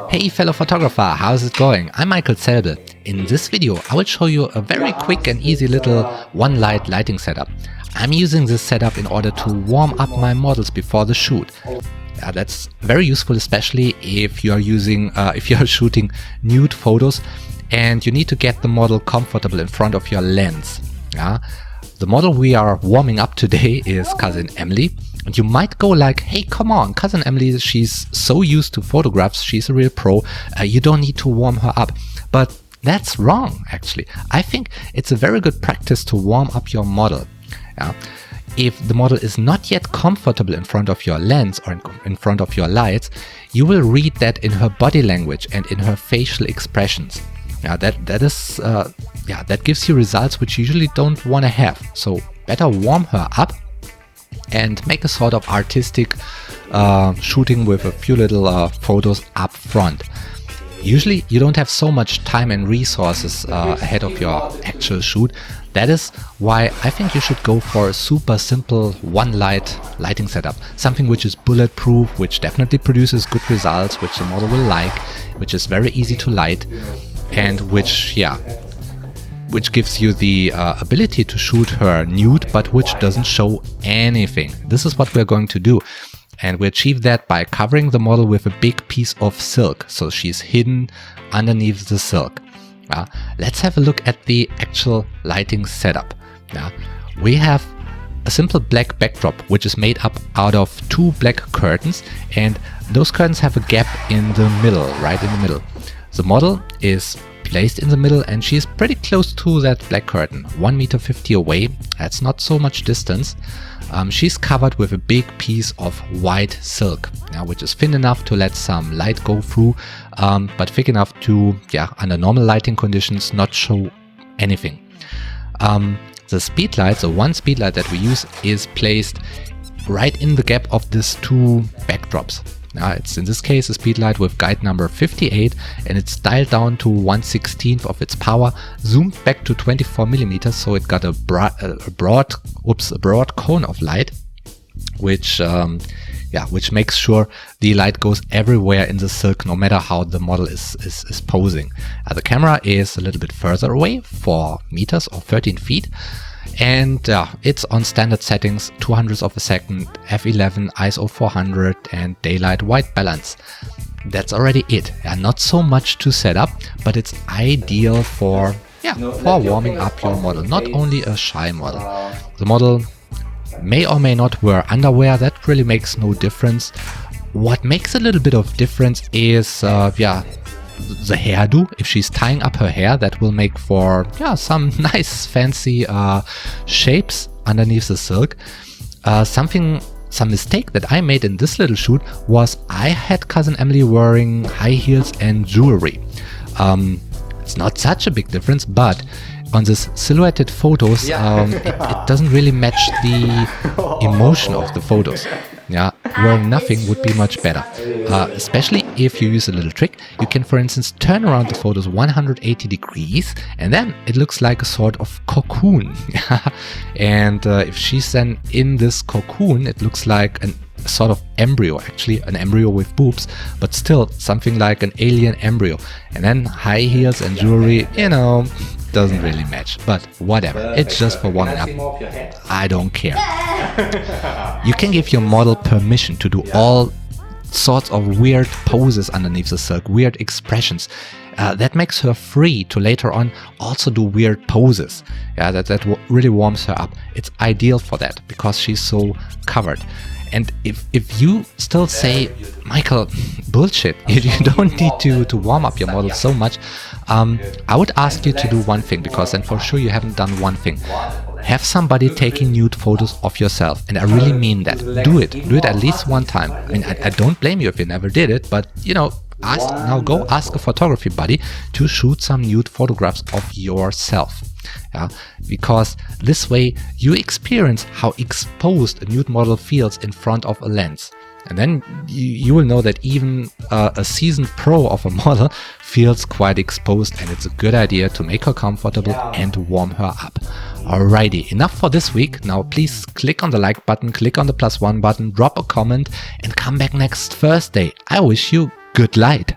Hey fellow photographer, how's it going? I'm Michael Zelbe. In this video I will show you a very quick and easy little one-light lighting setup. I'm using this setup in order to warm up my models before the shoot. That's very useful, especially if you are shooting nude photos and you need to get the model comfortable in front of your lens. The model we are warming up today is Cousin Emily. And you might go like, hey, come on, Cousin Emily, she's so used to photographs, she's a real pro, you don't need to warm her up. But that's wrong, actually. I think it's a very good practice to warm up your model. If the model is not yet comfortable in front of your lens or in front of your lights, you will read that in her body language and in her facial expressions. That gives you results which you usually don't want to have. So better warm her up and make a sort of artistic shooting with a few little photos up front. Usually you don't have so much time and resources ahead of your actual shoot. That is why I think you should go for a super simple lighting setup. Something which is bulletproof, which definitely produces good results, which the model will like, which is very easy to light, and which gives you the ability to shoot her nude, but which doesn't show anything. This is what we're going to do. And we achieve that by covering the model with a big piece of silk, so she's hidden underneath the silk. Let's have a look at the actual lighting setup. We have a simple black backdrop, which is made up out of two black curtains, and those curtains have a gap in the middle, right in the middle. The model is placed in the middle and she's pretty close to that black curtain, 1.50 meters away. That's not so much distance. She's covered with a big piece of white silk, which is thin enough to let some light go through, but thick enough to, under normal lighting conditions, not show anything. The speed light, so one speed light that we use, is placed right in the gap of these two backdrops. It's in this case a speed light with guide number 58, and it's dialed down to 1/16 of its power, zoomed back to 24 millimeters, so it got a broad cone of light, which makes sure the light goes everywhere in the silk, no matter how the model is posing. The camera is a little bit further away, 4 meters or 13 feet. And it's on standard settings, 200ths of a second, f11, ISO 400 and daylight white balance. That's already it. Not so much to set up, but it's ideal for warming up your model, not only a shy model. The model may or may not wear underwear, that really makes no difference. What makes a little bit of difference is the hairdo. If she's tying up her hair, that will make for some nice fancy shapes underneath the silk. Some mistake that I made in this little shoot was I had Cousin Emily wearing high heels and jewelry. It's not such a big difference, but on this silhouetted photos, it doesn't really match the emotion of the photos. Wearing nothing would be much better. Especially if you use a little trick. You can, for instance, turn around the photos 180 degrees and then it looks like a sort of cocoon. And if she's then in this cocoon, it looks like a sort of embryo, actually an embryo with boobs, but still something like an alien embryo. And then high heels and jewelry, doesn't really match, but whatever, it's just for warming up. I don't care. You can give your model permission to do all sorts of weird poses underneath the silk, weird expressions. That makes her free to later on also do weird poses. That really warms her up. It's ideal for that because she's so covered. And if you still say, Michael, bullshit, you don't need to warm up your model so much, I would ask you to do one thing, because then for sure you haven't done one thing. Have somebody taking nude photos of yourself, and I really mean that. Do it at least one time. I mean, I don't blame you if you never did it, but go ask a photography buddy to shoot some nude photographs of yourself. Because this way you experience how exposed a nude model feels in front of a lens. And then you will know that even a seasoned pro of a model feels quite exposed, and it's a good idea to make her comfortable and to warm her up. Alrighty, enough for this week. Now please click on the like button, click on the +1 button, drop a comment and come back next Thursday. I wish you good light.